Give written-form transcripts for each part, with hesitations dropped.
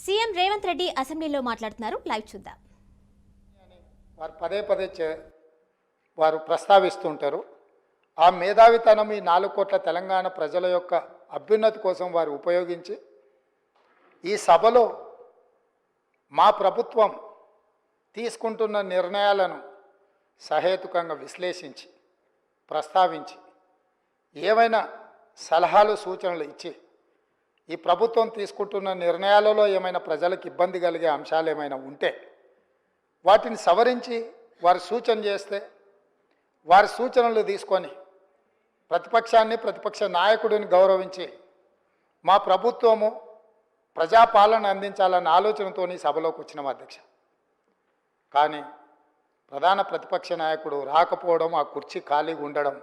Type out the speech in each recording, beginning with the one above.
CM Revanth Reddy అసెంబ్లీలో మాట్లాడుతున్నారు. Live చూద్దాం. వారు పదే పదే వారు ప్రస్తావిస్తుంటారు. ఆ మేధావితనం ఈ 4 కోట్ల తెలంగాణ ప్రజల యొక్క అభ్యున్నతి కోసం వారు ఉపయోగించి ఈ సభలో మా ప్రభుత్వం తీసుకుంటున్న నిర్ణయాలను సహేతుకంగా విశ్లేషించి ప్రస్తావించి ఏమైనా సలహాలు సూచనలు ఇచ్చి ఈ ప్రభుత్వం తీసుకుంటున్న నిర్ణయాలలో ఏమైనా ప్రజలకు ఇబ్బంది కలిగే అంశాలు ఏమైనా ఉంటే వాటిని సవరించి వారు సూచన చేస్తే వారి సూచనలు తీసుకొని ప్రతిపక్షాన్ని ప్రతిపక్ష నాయకుడిని గౌరవించి మా ప్రభుత్వము ప్రజాపాలన అందించాలన్న ఆలోచనతో సభలోకి వచ్చినాం అధ్యక్ష. కానీ ప్రధాన ప్రతిపక్ష నాయకుడు రాకపోవడం, ఆ కుర్చీ ఖాళీగా ఉండడం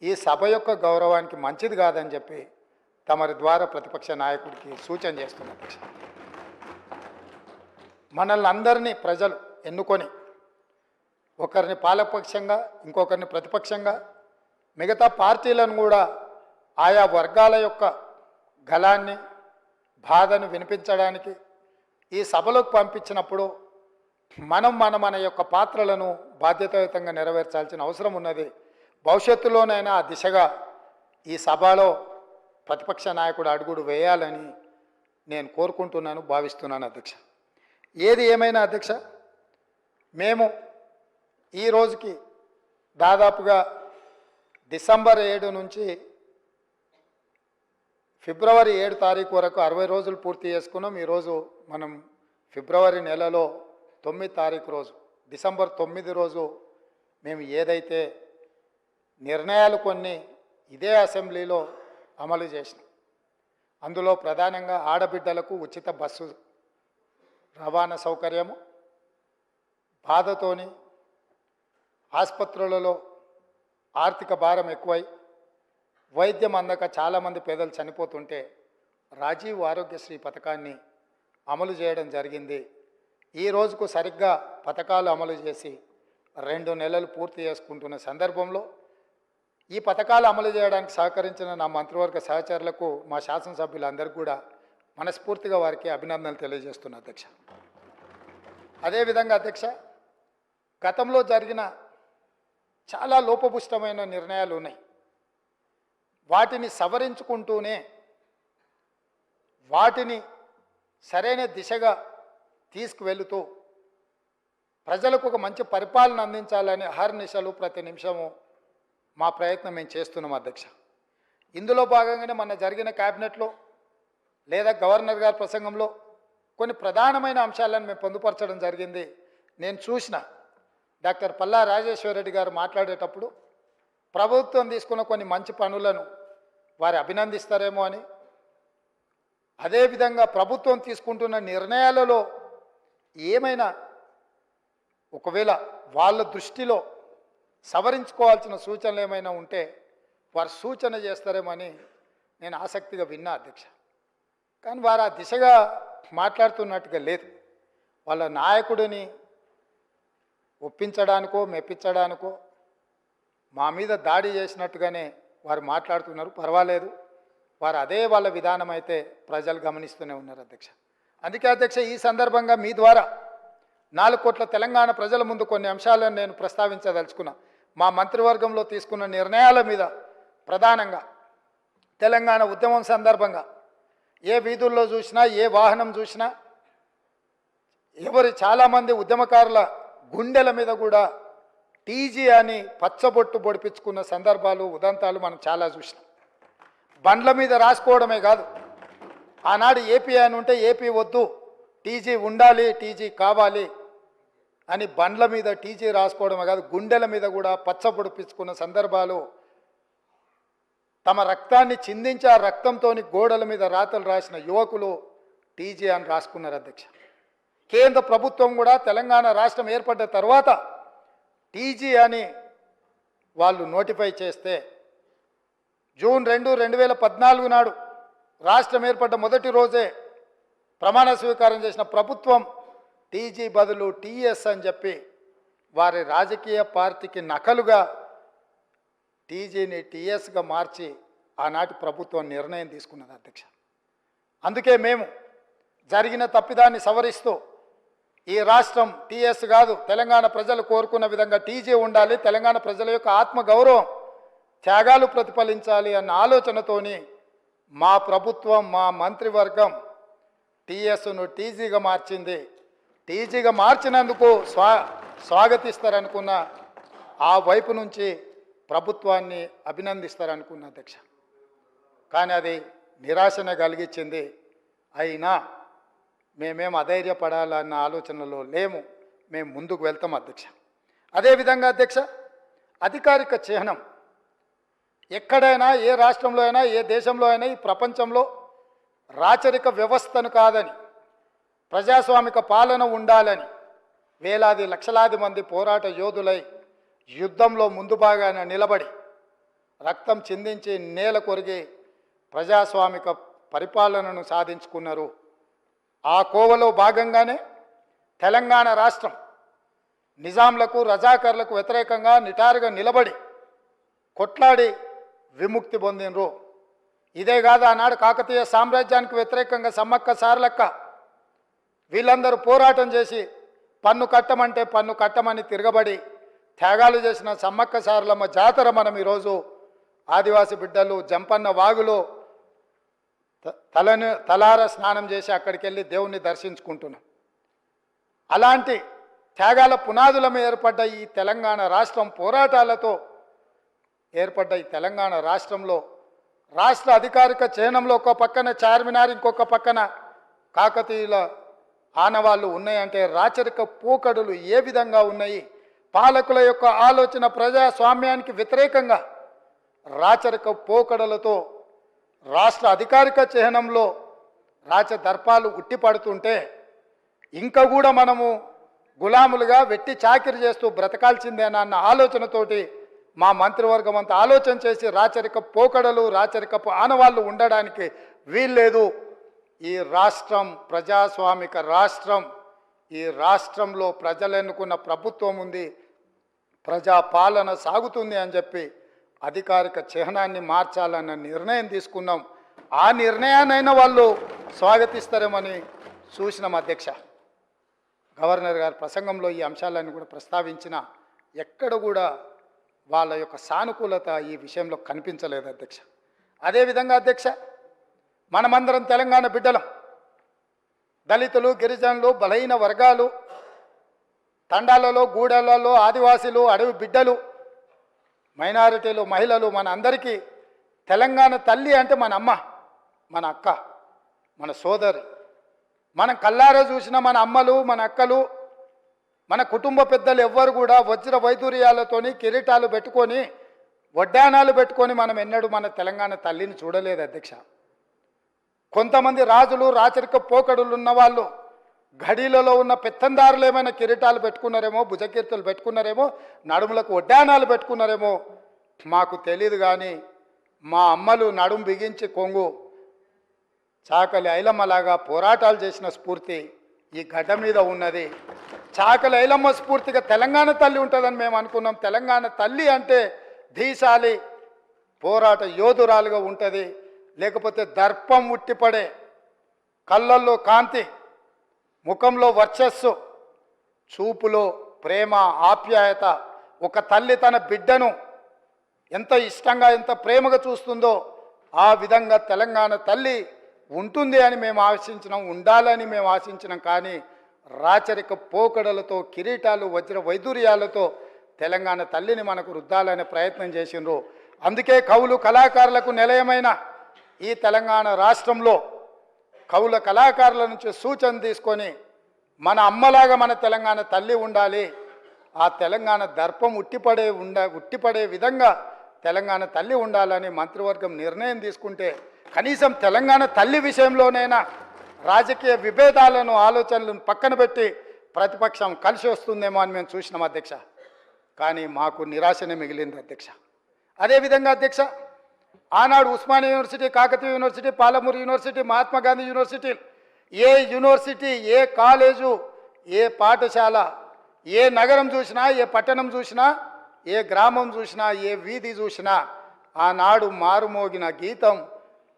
ఈ సభ యొక్క గౌరవానికి మంచిది కాదని చెప్పి తమరి ద్వారా ప్రతిపక్ష నాయకుడికి సూచన చేస్తున్నారు అధ్యక్ష. మనల్ని అందరినీ ప్రజలు ఎన్నుకొని ఒకరిని పాలకపక్షంగా ఇంకొకరిని ప్రతిపక్షంగా మిగతా పార్టీలను కూడా ఆయా వర్గాల యొక్క గళాన్ని బాధను వినిపించడానికి ఈ సభలోకి పంపించినప్పుడు మన యొక్క పాత్రలను బాధ్యతాయుతంగా నెరవేర్చాల్సిన అవసరం ఉన్నది. భవిష్యత్తులోనైనా ఆ దిశగా ఈ సభలో ప్రతిపక్ష నాయకుడు అడుగుడు వేయాలని నేను కోరుకుంటున్నాను, భావిస్తున్నాను అధ్యక్ష. ఏది ఏమైనా అధ్యక్ష, మేము ఈ రోజుకి దాదాపుగా డిసెంబర్ 7 నుంచి ఫిబ్రవరి 7 తారీఖు వరకు 60 రోజులు పూర్తి చేసుకున్నాం. ఈరోజు మనం ఫిబ్రవరి నెలలో 9 తారీఖు రోజు, డిసెంబర్ 9 రోజు మేము ఏదైతే నిర్ణయాలు కొన్ని ఇదే అసెంబ్లీలో అమలు చేసినాం. అందులో ప్రధానంగా ఆడబిడ్డలకు ఉచిత బస్సు రవాణా సౌకర్యము, బాధతోని ఆసుపత్రులలో ఆర్థిక భారం ఎక్కువై వైద్యం అందక చాలామంది పేదలు చనిపోతుంటే రాజీవ్ ఆరోగ్యశ్రీ పథకాన్ని అమలు చేయడం జరిగింది. ఈ రోజుకు సరిగ్గా పథకాలు అమలు చేసి 2 నెలలు పూర్తి చేసుకుంటున్న సందర్భంలో ఈ పథకాలు అమలు చేయడానికి సహకరించిన నా మంత్రివర్గ సహచరులకు, మా శాసనసభ్యులందరికీ కూడా మనస్ఫూర్తిగా వారికి అభినందనలు తెలియజేస్తున్నా అధ్యక్ష. అదేవిధంగా అధ్యక్ష, గతంలో జరిగిన చాలా లోపభూష్టమైన నిర్ణయాలు ఉన్నాయి. వాటిని సవరించుకుంటూనే వాటిని సరైన దిశగా తీసుకువెళుతూ ప్రజలకు ఒక మంచి పరిపాలన అందించాలని అహర్నిశలు ప్రతి నిమిషము మా ప్రయత్నం మేము చేస్తున్నాం అధ్యక్ష. ఇందులో భాగంగానే మన జరిగిన క్యాబినెట్లో లేదా గవర్నర్ గారి ప్రసంగంలో కొన్ని ప్రధానమైన అంశాలను మేము పొందుపరచడం జరిగింది. నేను చూసిన డాక్టర్ పల్లా రాజేశ్వరరెడ్డి గారు మాట్లాడేటప్పుడు ప్రభుత్వం తీసుకున్న కొన్ని మంచి పనులను వారు అభినందిస్తారేమో అని, అదేవిధంగా ప్రభుత్వం తీసుకుంటున్న నిర్ణయాలలో ఏమైనా ఒకవేళ వాళ్ళ దృష్టిలో సవరించుకోవాల్సిన సూచనలు ఏమైనా ఉంటే వారు సూచన చేస్తారేమో అని నేను ఆసక్తిగా విన్నా అధ్యక్ష. కానీ వారు ఆ దిశగా మాట్లాడుతున్నట్టుగా లేదు. వాళ్ళ నాయకుడిని ఒప్పించడానికో మెప్పించడానికో మా మీద దాడి చేసినట్టుగానే వారు మాట్లాడుతున్నారు. పర్వాలేదు, వారు అదే వాళ్ళ విధానం అయితే ప్రజలు గమనిస్తూనే ఉన్నారు అధ్యక్ష. అందుకే అధ్యక్ష, ఈ సందర్భంగా మీ ద్వారా 4 కోట్ల తెలంగాణ ప్రజల ముందు కొన్ని అంశాలను నేను ప్రస్తావించదలుచుకున్నా. మా మంత్రివర్గంలో తీసుకున్న నిర్ణయాల మీద ప్రధానంగా తెలంగాణ ఉద్యమం సందర్భంగా ఏ వీధుల్లో చూసినా, ఏ వాహనం చూసినా చాలామంది ఉద్యమకారుల గుండెల మీద కూడా టీజీ అని పచ్చబొట్టు పొడిపించుకున్న సందర్భాలు, ఉదంతాలు మనం చాలా చూసినాం. బండ్ల మీద రాసుకోవడమే కాదు, ఆనాడు ఏపీ అని ఉంటే ఏపీ వద్దు, టీజీ ఉండాలి, టీజీ కావాలి అని బండ్ల మీద టీజీ రాసుకోవడమే కాదు, గుండెల మీద కూడా పచ్చ పొడిపించుకున్న సందర్భాలు, తమ రక్తాన్ని చిందించి ఆ రక్తంతో గోడల మీద రాతలు రాసిన యువకులు టీజీ అని రాసుకున్నారు అధ్యక్ష. కేంద్ర ప్రభుత్వం కూడా తెలంగాణ రాష్ట్రం ఏర్పడ్డ తర్వాత టీజీ అని వాళ్ళు నోటిఫై చేస్తే జూన్ 2, 2014 నాడు రాష్ట్రం ఏర్పడ్డ మొదటి రోజే ప్రమాణ స్వీకారం చేసిన ప్రభుత్వం టీజీ బదులు టీఎస్ అని చెప్పి వారి రాజకీయ పార్టీకి నకలుగా టీజీని టీఎస్గా మార్చి ఆనాటి ప్రభుత్వం నిర్ణయం తీసుకున్నది అధ్యక్ష. అందుకే మేము జరిగిన తప్పిదాన్ని సవరిస్తూ ఈ రాష్ట్రం టీఎస్ కాదు, తెలంగాణ ప్రజలు కోరుకున్న విధంగా టీజీ ఉండాలి, తెలంగాణ ప్రజల యొక్క ఆత్మగౌరవం త్యాగాలు ప్రతిఫలించాలి అన్న ఆలోచనతోని మా ప్రభుత్వం, మా మంత్రివర్గం టీఎస్ను టీజీగా మార్చింది. టీజీగా మార్చినందుకు స్వాగతిస్తారనుకున్న, ఆ వైపు నుంచి ప్రభుత్వాన్ని అభినందిస్తారనుకున్న అధ్యక్ష. కానీ అది నిరాశనే కలిగించింది. అయినా మేమేం అధైర్యపడాలన్న ఆలోచనలో లేము, మేము ముందుకు వెళ్తాం అధ్యక్ష. అదేవిధంగా అధ్యక్ష, అధికారిక చిహ్నం ఎక్కడైనా, ఏ రాష్ట్రంలో అయినా, ఏ దేశంలో అయినా, ఈ ప్రపంచంలో రాచరిక వ్యవస్థను కాదని, ప్రజాస్వామిక పాలన ఉండాలని వేలాది లక్షలాది మంది పోరాట యోధులై యుద్ధంలో ముందు భాగాన నిలబడి రక్తం చిందించి నేల కొరిగి ప్రజాస్వామిక పరిపాలనను సాధించుకున్నారు. ఆ కోవలో భాగంగానే తెలంగాణ రాష్ట్రం నిజాంలకు, రజాకర్లకు వ్యతిరేకంగా నిటారుగా నిలబడి కొట్లాడి విముక్తి పొందినరు. ఇదే కాదు, ఆనాడు కాకతీయ సామ్రాజ్యానికి వ్యతిరేకంగా సమ్మక్క సారలక్క వీళ్ళందరూ పోరాటం చేసి పన్ను కట్టమంటే పన్ను కట్టమని తిరగబడి త్యాగాలు చేసిన సమ్మక్క సారలమ్మ జాతర మనం ఈరోజు ఆదివాసి బిడ్డలు జంపన్న వాగులో తలార స్నానం చేసి అక్కడికి వెళ్ళి దేవుణ్ణి దర్శించుకుంటున్నాం. అలాంటి త్యాగాల పునాదుల మీద ఏర్పడ్డ ఈ తెలంగాణ రాష్ట్రం, పోరాటాలతో ఏర్పడ్డ ఈ తెలంగాణ రాష్ట్రంలో రాష్ట్ర అధికారిక చిహ్నంలో ఒక పక్కన చార్మినార్, ఇంకొక పక్కన కాకతీయుల ఆనవాళ్ళు ఉన్నాయంటే రాచరిక పోకడులు ఏ విధంగా ఉన్నాయి? పాలకుల యొక్క ఆలోచన ప్రజాస్వామ్యానికి వ్యతిరేకంగా రాచరిక పోకడలతో రాష్ట్ర అధికారిక చిహ్నంలో రాచదర్పాలు ఉట్టిపడుతుంటే ఇంకా కూడా మనము గులాములుగా వెట్టి చాకిరి చేస్తూ బ్రతకాల్సిందేనా అన్న ఆలోచనతోటి మా మంత్రివర్గం అంతా ఆలోచన చేసి రాచరిక పోకడలు, రాచరికపు ఆనవాళ్ళు ఉండడానికి వీల్లేదు. ఈ రాష్ట్రం ప్రజాస్వామిక రాష్ట్రం, ఈ రాష్ట్రంలో ప్రజలు ఎన్నుకున్న ప్రభుత్వం ఉంది, ప్రజాపాలన సాగుతుంది అని చెప్పి అధికారిక చిహ్నాన్ని మార్చాలన్న నిర్ణయం తీసుకున్నాం. ఆ నిర్ణయాన్నైనా వాళ్ళు స్వాగతిస్తారేమని చూసినాం అధ్యక్ష. గవర్నర్ గారి ప్రసంగంలో ఈ అంశాలన్నీ కూడా ప్రస్తావించిన ఎక్కడ కూడా వాళ్ళ యొక్క సానుకూలత ఈ విషయంలో కనిపించలేదు అధ్యక్ష. అదేవిధంగా అధ్యక్ష, మనమందరం తెలంగాణ బిడ్డలం. దళితులు, గిరిజనులు, బలహీన వర్గాలు, తండాలలో, గూడెలలో, ఆదివాసీలు, అడవి బిడ్డలు, మైనారిటీలు, మహిళలు, మన అందరికీ తెలంగాణ తల్లి అంటే మన అమ్మ, మన అక్క, మన సోదరి. మనం కల్లారా చూసిన మన అమ్మలు, మన అక్కలు, మన కుటుంబ పెద్దలు ఎవ్వరు కూడా వజ్ర వైదూర్యాలతోని కిరీటాలు పెట్టుకొని, వడ్డానాలు పెట్టుకొని మనం ఎన్నడూ మన తెలంగాణ తల్లిని చూడలేదు అధ్యక్ష. కొంతమంది రాజులు, రాచరిక పోకడులు ఉన్న వాళ్ళు గడిలలో ఉన్న పెత్తందారులు ఏమైనా కిరీటాలు పెట్టుకున్నారేమో, భుజకీర్తులు పెట్టుకున్నారేమో, నడుములకు వడ్డానాలు పెట్టుకున్నారేమో మాకు తెలియదు. కానీ మా అమ్మలు నడుము బిగించి కొంగు చాకలి ఐలమ్మలాగా పోరాటాలు చేసిన స్ఫూర్తి ఈ గడ్డ మీద ఉన్నది. చాకలి ఐలమ్మ స్ఫూర్తిగా తెలంగాణ తల్లి ఉంటుందని మేము అనుకున్నాం. తెలంగాణ తల్లి అంటే ధీశాలి పోరాట యోధురాలుగా ఉంటుంది. లేకపోతే దర్పం ఉట్టిపడే, కళ్ళల్లో కాంతి, ముఖంలో వర్చస్సు, చూపులో ప్రేమ, ఆప్యాయత, ఒక తల్లి తన బిడ్డను ఎంత ఇష్టంగా, ఎంత ప్రేమగా చూస్తుందో ఆ విధంగా తెలంగాణ తల్లి ఉంటుంది అని మేము ఆశించినాం, ఉండాలని మేము ఆశించినాం. కానీ రాచరిక పోకడలతో, కిరీటాలు, వజ్ర వైదూర్యాలతో తెలంగాణ తల్లిని మనకు రుద్దాలనే ప్రయత్నం చేసిండ్రు. అందుకే కవులు, కళాకారులకు నిలయమైన ఈ తెలంగాణ రాష్ట్రంలో కవుల కళాకారుల నుంచి సూచన తీసుకొని మన అమ్మలాగా మన తెలంగాణ తల్లి ఉండాలి, ఆ తెలంగాణ దర్పం ఉట్టిపడే విధంగా తెలంగాణ తల్లి ఉండాలని మంత్రివర్గం నిర్ణయం తీసుకుంటే కనీసం తెలంగాణ తల్లి విషయంలోనైనా రాజకీయ విభేదాలను, ఆలోచనలను పక్కన పెట్టి ప్రతిపక్షం కలిసి వస్తుందేమో అని మేము చూసినాం అధ్యక్ష. కానీ మాకు నిరాశనే మిగిలింది అధ్యక్ష. అదేవిధంగా అధ్యక్ష, ఆనాడు Osmania university, Kakatiya university, Palamuru university, Mahatma Gandhi university, ఏ యూనివర్సిటీ, ఏ కాలేజు, ఏ పాఠశాల, ఏ నగరం చూసినా, ఏ పట్టణం చూసినా, ఏ గ్రామం చూసినా, ఏ వీధి చూసినా ఆనాడు మారుమోగిన గీతం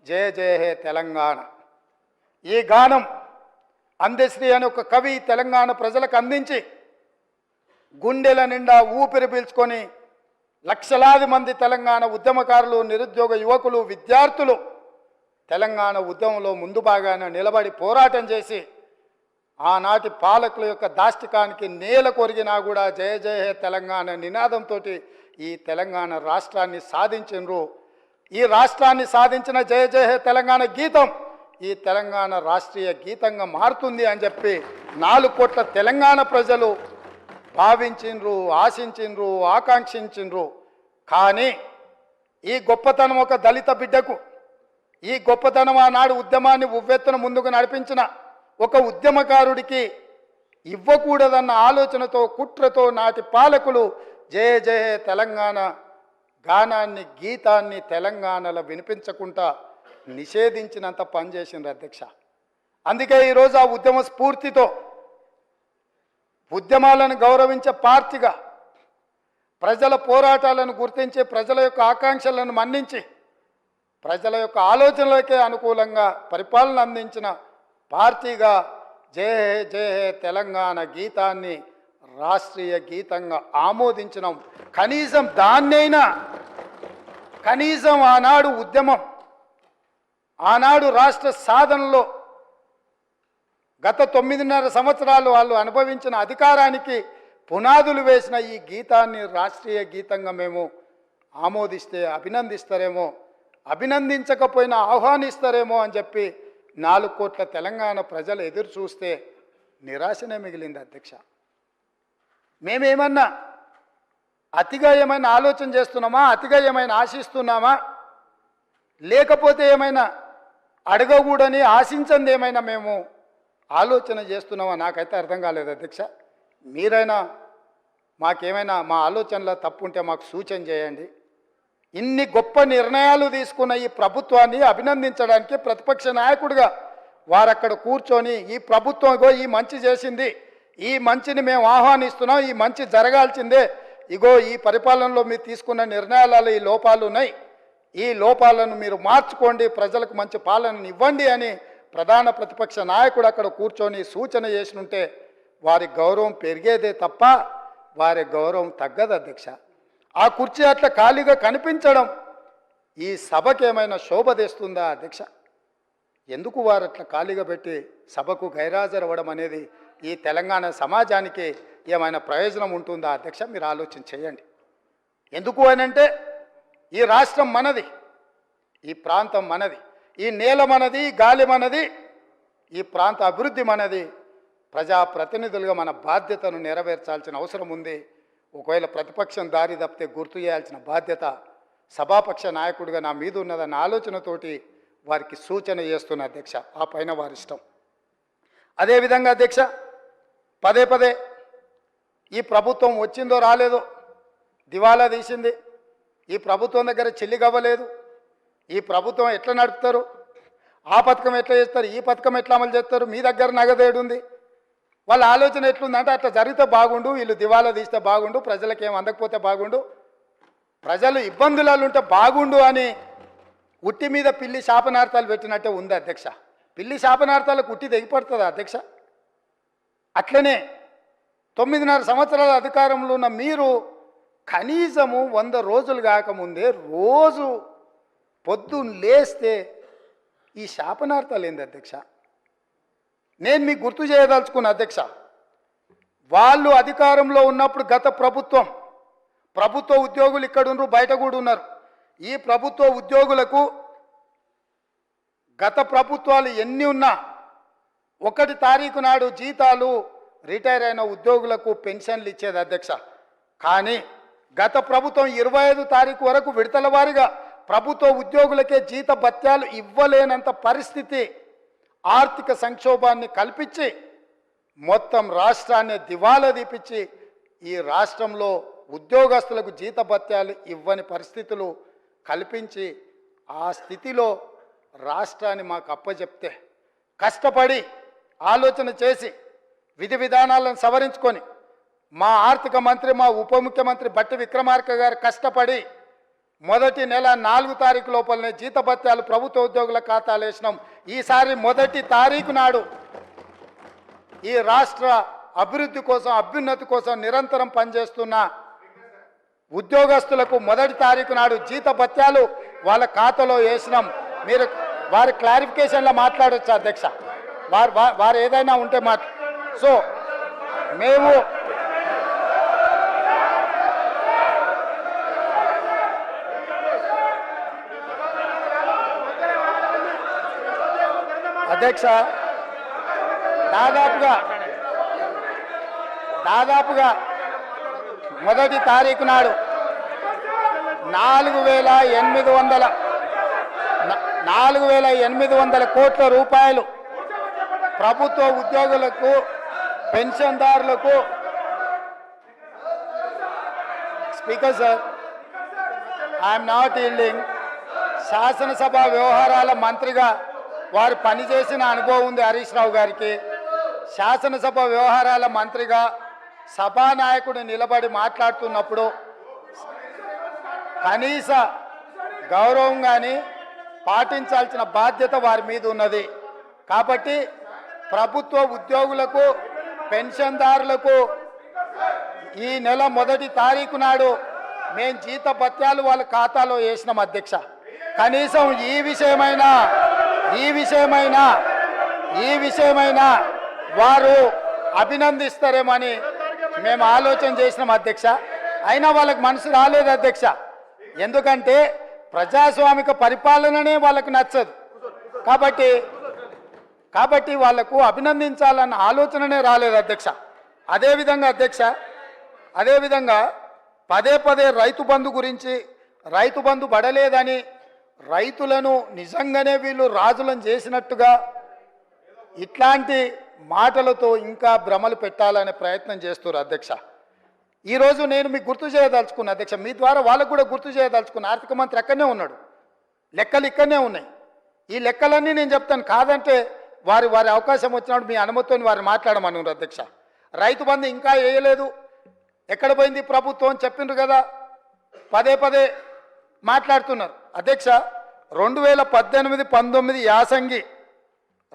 జయ జయ హే తెలంగాణ. ఈ గానం అందశ్రీ అనే ఒక కవి తెలంగాణ ప్రజలకు అందించి గుండెల నిండా ఊపిరి పీల్చుకొని లక్షలాది మంది తెలంగాణ ఉద్యమకారులు, నిరుద్యోగ యువకులు, విద్యార్థులు తెలంగాణ ఉద్యమంలో ముందు భాగాన నిలబడి పోరాటం చేసి ఆనాటి పాలకుల యొక్క దాష్టికానికి నేల కొరిగినా కూడా జయ జయ హే తెలంగాణ నినాదంతో ఈ తెలంగాణ రాష్ట్రాన్ని సాధించినరు. ఈ రాష్ట్రాన్ని సాధించిన జయ జయ హే తెలంగాణ గీతం ఈ తెలంగాణ రాష్ట్రీయ గీతంగా మారుతుంది అని చెప్పి 4 కోట్ల తెలంగాణ ప్రజలు భావించిండ్రు, ఆశించిండ్రు, ఆకాంక్షించిండ్రు. కానీ ఈ గొప్పతనం ఒక దళిత బిడ్డకు, ఈ గొప్పతనం ఆనాడు ఉద్యమాన్ని ఉవ్వెత్తున ముందుకు నడిపించిన ఒక ఉద్యమకారుడికి ఇవ్వకూడదన్న ఆలోచనతో, కుట్రతో నాటి పాలకులు జయ జయ తెలంగాణ గానాన్ని, గీతాన్ని తెలంగాణలో వినిపించకుండా నిషేధించినంత పనిచేసిండ్రు అధ్యక్ష. అందుకే ఈరోజు ఆ ఉద్యమ స్ఫూర్తితో ఉద్యమాలను గౌరవించే పార్టీగా, ప్రజల పోరాటాలను గుర్తించి, ప్రజల యొక్క ఆకాంక్షలను మన్నించి, ప్రజల యొక్క ఆలోచనలకే అనుకూలంగా పరిపాలన అందించిన పార్టీగా జయ హే జయ హే తెలంగాణ గీతాన్ని రాష్ట్రీయ గీతంగా ఆమోదించినాం. కనీసం దాన్నైనా, కనీసం ఆనాడు ఉద్యమం, ఆనాడు రాష్ట్ర సాధనలో గత 9.5 సంవత్సరాలు వాళ్ళు అనుభవించిన అధికారానికి పునాదులు వేసిన ఈ గీతాన్ని రాష్ట్రీయ గీతంగా మేము ఆమోదిస్తే అభినందిస్తారేమో, అభినందించకపోయినా ఆహ్వానిస్తారేమో అని చెప్పి 4 కోట్ల తెలంగాణ ప్రజలు ఎదురు చూస్తే నిరాశనే మిగిలింది అధ్యక్ష. మేమేమన్నా అతిగా ఏమైనా ఆలోచన చేస్తున్నామా, అతిగా ఏమైనా ఆశిస్తున్నామా, లేకపోతే ఏమైనా అడగకూడని ఆశించింది ఏమైనా మేము ఆలోచన చేస్తున్నామా నాకైతే అర్థం కాలేదు అధ్యక్ష. మీరైనా మాకేమైనా మా ఆలోచనలో తప్పు ఉంటే మాకు సూచన చేయండి. ఇన్ని గొప్ప నిర్ణయాలు తీసుకున్న ఈ ప్రభుత్వాన్ని అభినందించడానికి ప్రతిపక్ష నాయకుడిగా వారు అక్కడ కూర్చొని ఈ ప్రభుత్వం ఇగో ఈ మంచి చేసింది, ఈ మంచిని మేము ఆహ్వానిస్తున్నాం, ఈ మంచి జరగాల్సిందే, ఇగో ఈ పరిపాలనలో మీరు తీసుకున్న నిర్ణయాలలో ఈ లోపాలు ఉన్నాయి, ఈ లోపాలను మీరు మార్చుకోండి, ప్రజలకు మంచి పాలనను ఇవ్వండి అని ప్రధాన ప్రతిపక్ష నాయకుడు అక్కడ కూర్చొని సూచన చేసినుంటే వారి గౌరవం పెరిగేదే తప్ప వారి గౌరవం తగ్గదు అధ్యక్ష. ఆ కుర్చీ అట్లా ఖాళీగా కనిపించడం ఈ సభకి ఏమైనా శోభ తెస్తుందా అధ్యక్ష? ఎందుకు వారు అట్లా ఖాళీగా పెట్టి సభకు గైరాజరవ్వడం అనేది ఈ తెలంగాణ సమాజానికి ఏమైనా ప్రయోజనం ఉంటుందా అధ్యక్ష? మీరు ఆలోచన చేయండి. ఎందుకు అనంటే ఈ రాష్ట్రం మనది, ఈ ప్రాంతం మనది, ఈ నేల మనది, గాలి మనది, ఈ ప్రాంత అభివృద్ధి మనది. ప్రజాప్రతినిధులుగా మన బాధ్యతను నెరవేర్చాల్సిన అవసరం ఉంది. ఒకవేళ ప్రతిపక్షం దారి తప్పితే గుర్తు చేయాల్సిన బాధ్యత సభాపక్ష నాయకుడిగా నా మీద ఉన్నదన్న ఆలోచనతోటి వారికి సూచన చేస్తున్న అధ్యక్ష. ఆ పైన వారి ఇష్టం. అదేవిధంగా అధ్యక్ష, పదే పదే ఈ ప్రభుత్వం వచ్చిందో రాలేదో దివాలా తీసింది, ఈ ప్రభుత్వం దగ్గర చెల్లిగవ్వలేదు, ఈ ప్రభుత్వం ఎట్లా నడుపుతారు, ఆ పథకం ఎట్లా చేస్తారు, ఈ పథకం ఎట్లా అమలు చేస్తారు, మీ దగ్గర నగదేడుంది, వాళ్ళ ఆలోచన ఎట్లుందంటే అట్లా జరిగితే బాగుండు, వీళ్ళు దివాలా తీస్తే బాగుండు, ప్రజలకు ఏం అందకపోతే బాగుండు, ప్రజలు ఇబ్బందులలో ఉంటే బాగుండు అని ఉట్టి మీద పిల్లి శాపనార్థాలు పెట్టినట్టే ఉంది అధ్యక్ష. పిల్లి శాపనార్థాలకు ఉట్టి తెగిపడుతుంది అధ్యక్ష. అట్లనే 9.5 సంవత్సరాల అధికారంలో ఉన్న మీరు కనీసము 100 రోజులు కాకముందే రోజు పొద్దున్న లేస్తే ఈ శాపనార్థాలు ఏంది అధ్యక్ష? నేను మీకు గుర్తు చేయదలుచుకున్న అధ్యక్ష, వాళ్ళు అధికారంలో ఉన్నప్పుడు గత ప్రభుత్వ ఉద్యోగులు ఇక్కడ ఉన్నారు, బయట కూడా ఉన్నారు. ఈ ప్రభుత్వ ఉద్యోగులకు గత ప్రభుత్వాలు ఎన్ని ఉన్నా 1 తారీఖు నాడు జీతాలు రిటైర్ అయిన ఉద్యోగులకు పెన్షన్లు ఇచ్చేది అధ్యక్ష. కానీ గత ప్రభుత్వం 25 తారీఖు వరకు విడతల వారీగా ప్రభుత్వ ఉద్యోగులకే జీత భత్యాలు ఇవ్వలేనంత పరిస్థితి, ఆర్థిక సంక్షోభాన్ని కల్పించి మొత్తం రాష్ట్రాన్ని దివాలా తీపించి ఈ రాష్ట్రంలో ఉద్యోగస్తులకు జీత భత్యాలు ఇవ్వని పరిస్థితులు కల్పించి ఆ స్థితిలో రాష్ట్రాన్ని మాకు అప్పచెప్తే కష్టపడి ఆలోచన చేసి విధి విధానాలను సవరించుకొని మా ఆర్థిక మంత్రి, మా ఉప ముఖ్యమంత్రి బట్టి విక్రమార్క గారు కష్టపడి మొదటి నెల 4 తారీఖు లోపలనే జీతభత్యాలు ప్రభుత్వ ఉద్యోగుల ఖాతాలు వేసినాం. ఈసారి 1 తారీఖు నాడు ఈ రాష్ట్ర అభివృద్ధి కోసం అభ్యున్నతి కోసం నిరంతరం పనిచేస్తున్న ఉద్యోగస్తులకు మొదటి తారీఖు నాడు జీతభత్యాలు వాళ్ళ ఖాతాలో వేసినాం. మీరు వారి క్లారిఫికేషన్లో మాట్లాడొచ్చు అధ్యక్ష, వారు ఏదైనా ఉంటే సో మేము అధ్యక్ష దాదాపుగా మొదటి తారీఖు నాడు 4,800 కోట్ల రూపాయలు ప్రభుత్వ ఉద్యోగులకు పెన్షన్దారులకు. Speaker sir, I'm not yielding. శాసనసభ వ్యవహారాల మంత్రిగా వారు పనిచేసిన అనుభవం ఉంది హరీష్ రావు గారికి. శాసనసభ వ్యవహారాల మంత్రిగా సభానాయకుడు నిలబడి మాట్లాడుతున్నప్పుడు కనీస గౌరవం కానీ పాటించాల్సిన బాధ్యత వారి మీద ఉన్నది. కాబట్టి ప్రభుత్వ ఉద్యోగులకు పెన్షన్దారులకు ఈ నెల మొదటి తారీఖు నాడు మేము జీతభత్యాలు వాళ్ళ ఖాతాలో వేసినాం అధ్యక్ష. కనీసం ఈ విషయమైనా వారు అభినందిస్తారేమని మేము ఆలోచన చేసినాం అధ్యక్ష. అయినా వాళ్ళకి మనసు రాలేదు అధ్యక్ష. ఎందుకంటే ప్రజాస్వామిక పరిపాలననే వాళ్ళకు నచ్చదు. కాబట్టి వాళ్లకు అభినందించాలన్న ఆలోచననే రాలేదు అధ్యక్ష. అదేవిధంగా పదే రైతు బంధు గురించి, రైతు బంధు పడలేదని, రైతులను నిజంగానే వీళ్ళు రాజులను చేసినట్టుగా ఇట్లాంటి మాటలతో ఇంకా భ్రమలు పెట్టాలనే ప్రయత్నం చేస్తారు అధ్యక్ష. ఈరోజు నేను మీకు గుర్తు చేయదలుచుకున్నా అధ్యక్ష, మీ ద్వారా వాళ్ళకు కూడా గుర్తు చేయదలుచుకున్నా. ఆర్థిక మంత్రి అక్కడనే ఉన్నాడు, లెక్కలు ఇక్కడనే ఉన్నాయి. ఈ లెక్కలన్నీ నేను చెప్తాను, కాదంటే వారి అవకాశం వచ్చినప్పుడు మీ అనుమతితో వారు మాట్లాడమన్నారు అధ్యక్ష. రైతు బంధు ఇంకా వేయలేదు, ఎక్కడ పోయింది ప్రభుత్వం అని చెప్పిండ్రు కదా, పదే మాట్లాడుతున్నారు అధ్యక్ష. 2018-19 యాసంగి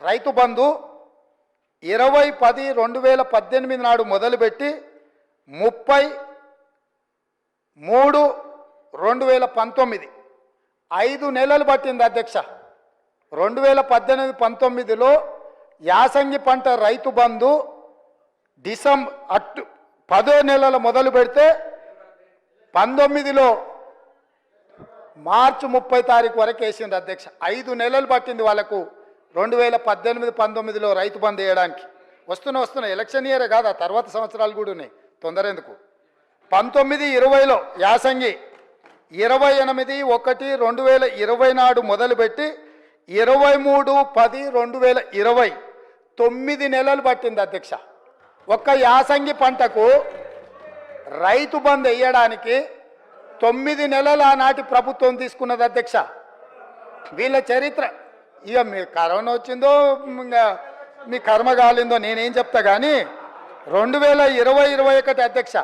రైతు బంధు 20-10-2018 నాడు మొదలుపెట్టి 30-3-2019 5 నెలలు పట్టింది అధ్యక్ష. 2018-19లో యాసంగి పంట రైతు బంధు డిసెంబర్ 10 నెలలు మొదలు పెడితే 19లో మార్చి 30 తారీఖు వరకు వేసింది అధ్యక్ష. 5 నెలలు పట్టింది వాళ్ళకు 2018-19లో రైతు బంధు వేయడానికి. వస్తున్నా ఎలక్షన్ ఇయరే కాదు, ఆ తర్వాత సంవత్సరాలు కూడా ఉన్నాయి, తొందర ఎందుకు. 19-20లో యాసంగి 28-1-2020 నాడు మొదలుపెట్టి 23-10-2020 9 నెలలు పట్టింది అధ్యక్ష. ఒక్క యాసంగి పంటకు రైతు బంధు వేయడానికి 9 నెలలు ఆనాటి ప్రభుత్వం తీసుకున్నది అధ్యక్ష. వీళ్ళ చరిత్ర ఇక మీ కరోనా వచ్చిందో ఇంకా మీ కర్మ కాలిందో నేనేం చెప్తా కానీ 2020-21 అధ్యక్ష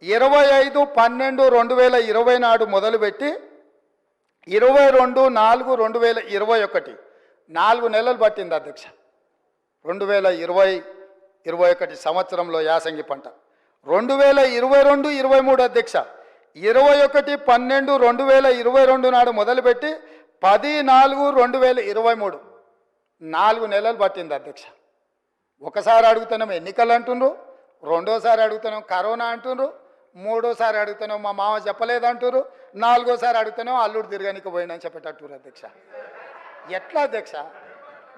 25-12-2020 నాడు మొదలుపెట్టి 22-4-2021 4 నెలలు పట్టింది అధ్యక్ష. 2020-21 సంవత్సరంలో యాసంగి పంట. 2022-23 అధ్యక్ష 21-12-2022 నాడు మొదలుపెట్టి 10-4-2023 4 నెలలు పట్టింది అధ్యక్ష. ఒకసారి అడుగుతున్నాం ఎన్నికలు అంటుండ్రు, రెండోసారి అడుగుతున్నాం కరోనా అంటుండ్రు, మూడోసారి అడుగుతున్నాం మా మామ చెప్పలేదంటున్నారు, నాలుగోసారి అడుగుతున్నాం అల్లుడు తిరగనికి పోయినని చెప్పేటట్టురు అధ్యక్ష. ఎట్లా అధ్యక్ష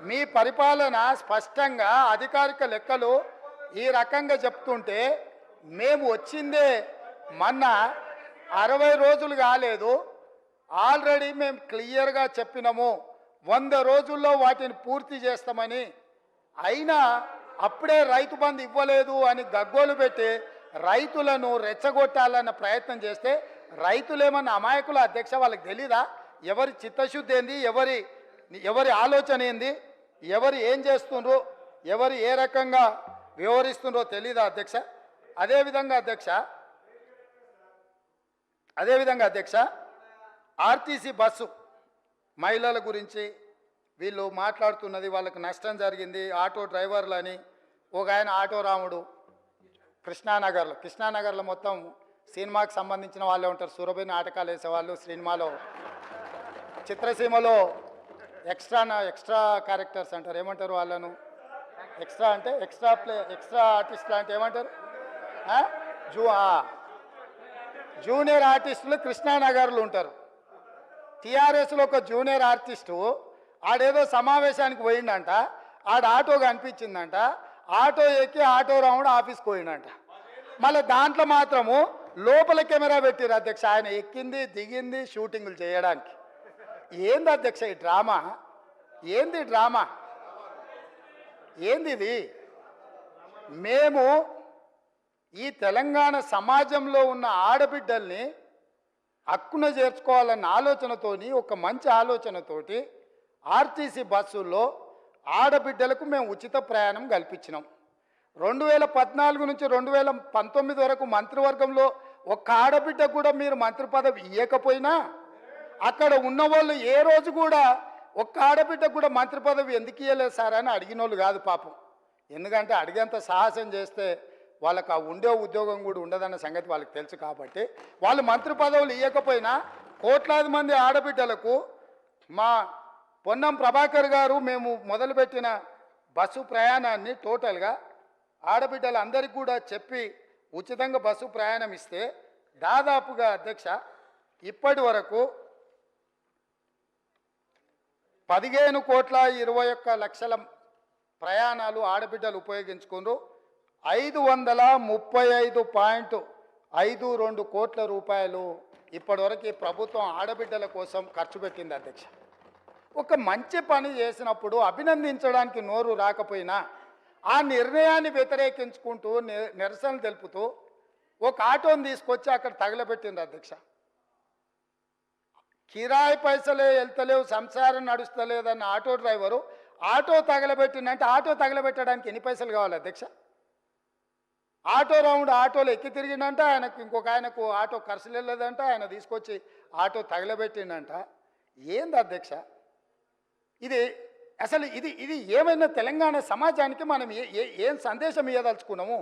మీ పరిపాలన? స్పష్టంగా అధికారిక లెక్కలు ఈ రకంగా చెప్తుంటే మేము వచ్చిందే మొన్న 60 రోజులు కాలేదు, ఆల్రెడీ మేము క్లియర్గా చెప్పినాము 100 రోజుల్లో వాటిని పూర్తి చేస్తామని. అయినా అప్పుడే రైతు బంధు ఇవ్వలేదు అని గగ్గోలు పెట్టి రైతులను రెచ్చగొట్టాలన్న ప్రయత్నం చేస్తే రైతులేమన్నా అమాయకుల అధ్యక్ష? వాళ్ళకి తెలీదా ఎవరి చిత్తశుద్ధి ఏంది, ఎవరి ఆలోచన ఏంది, ఎవరు ఏం చేస్తుండ్రో, ఎవరు ఏ రకంగా వ్యవహరిస్తుండ్రో తెలీదా అధ్యక్ష? అదేవిధంగా అధ్యక్ష ఆర్టీసీ బస్సు మహిళల గురించి వీళ్ళు మాట్లాడుతున్నది, వాళ్ళకు నష్టం జరిగింది, ఆటో డ్రైవర్లని ఒక ఆయన ఆటో రాముడు కృష్ణానగర్లో మొత్తం సినిమాకి సంబంధించిన వాళ్ళే ఉంటారు. సూరభి నాటకాలు వేసేవాళ్ళు, సినిమాలో చిత్రసీమలో ఎక్స్ట్రా క్యారెక్టర్స్ అంటారు. ఏమంటారు వాళ్ళను? ఎక్స్ట్రా అంటే ఎక్స్ట్రా ఆర్టిస్టులు అంటే ఏమంటారు? జూనియర్ ఆర్టిస్టులు కృష్ణానగర్లు ఉంటారు. టీఆర్ఎస్లో ఒక జూనియర్ ఆర్టిస్టు ఆడేదో సమావేశానికి పోయిండంట, ఆడ ఆటో కనిపించిందంట, ఆటో ఎక్కి ఆటో రాముడు ఆఫీస్కి పోయిండంట. మళ్ళీ దాంట్లో మాత్రము లోపల కెమెరా పెట్టిరు అధ్యక్ష, ఆయన ఎక్కింది దిగింది షూటింగులు చేయడానికి. ఏంది అధ్యక్ష ఈ డ్రామా? ఏంది డ్రామా? ఏంది ఇది? మేము ఈ తెలంగాణ సమాజంలో ఉన్న ఆడబిడ్డల్ని హక్కున చేర్చుకోవాలన్న ఆలోచనతోని, ఒక మంచి ఆలోచనతోటి ఆర్టీసీ బస్సుల్లో ఆడబిడ్డలకు మేము ఉచిత ప్రయాణం కల్పించినాం. 2014 నుంచి 2019 వరకు మంత్రివర్గంలో ఒక్క ఆడబిడ్డ కూడా మీరు మంత్రి పదవి ఇవ్వకపోయినా, అక్కడ ఉన్నవాళ్ళు ఏ రోజు కూడా ఒక్క ఆడబిడ్డ కూడా మంత్రి పదవి ఎందుకు ఇవ్వలేదు సార్ అని అడిగిన వాళ్ళు కాదు పాపం. ఎందుకంటే అడిగేంత సాహసం చేస్తే వాళ్ళకు ఆ ఉండే ఉద్యోగం కూడా ఉండదన్న సంగతి వాళ్ళకి తెలుసు. కాబట్టి వాళ్ళు మంత్రి పదవులు ఇవ్వకపోయినా కోట్లాది మంది ఆడబిడ్డలకు మా పొన్నం ప్రభాకర్ గారు మేము మొదలుపెట్టిన బస్సు ప్రయాణాన్ని టోటల్గా ఆడబిడ్డలందరికీ కూడా చెప్పి ఉచితంగా బస్సు ప్రయాణం ఇస్తే దాదాపుగా అధ్యక్ష ఇప్పటి వరకు 15,21,00,000 ప్రయాణాలు ఆడబిడ్డలు ఉపయోగించుకున్నారు. 535.52 కోట్ల రూపాయలు ఇప్పటివరకు ఈ ప్రభుత్వం ఆడబిడ్డల కోసం ఖర్చు పెట్టింది అధ్యక్ష. ఒక మంచి పని చేసినప్పుడు అభినందించడానికి నోరు రాకపోయినా ఆ నిర్ణయాన్ని వ్యతిరేకించుకుంటూ నిరసనలు తెలుపుతూ ఒక ఆటోని తీసుకొచ్చి అక్కడ తగలబెట్టింది అధ్యక్ష. కిరాయి పైసలే వెళ్తలేవు, సంసారం నడుస్తలేదన్న ఆటో డ్రైవరు ఆటో తగలబెట్టిందంటే ఆటో తగలబెట్టడానికి ఎన్ని పైసలు కావాలి అధ్యక్ష? ఆటో రౌండ్ ఆటోలో ఎక్కి తిరిగిందంట, ఆయనకు ఇంకొక ఆయనకు ఆటో ఖర్చు వెళ్ళలేదంట, ఆయన తీసుకొచ్చి ఆటో తగలబెట్టిండంట. ఏంది అధ్యక్ష ఇది? అసలు ఇది ఏమైనా తెలంగాణ సమాజానికి మనం ఏం సందేశం ఇవ్వదలుచుకున్నాము?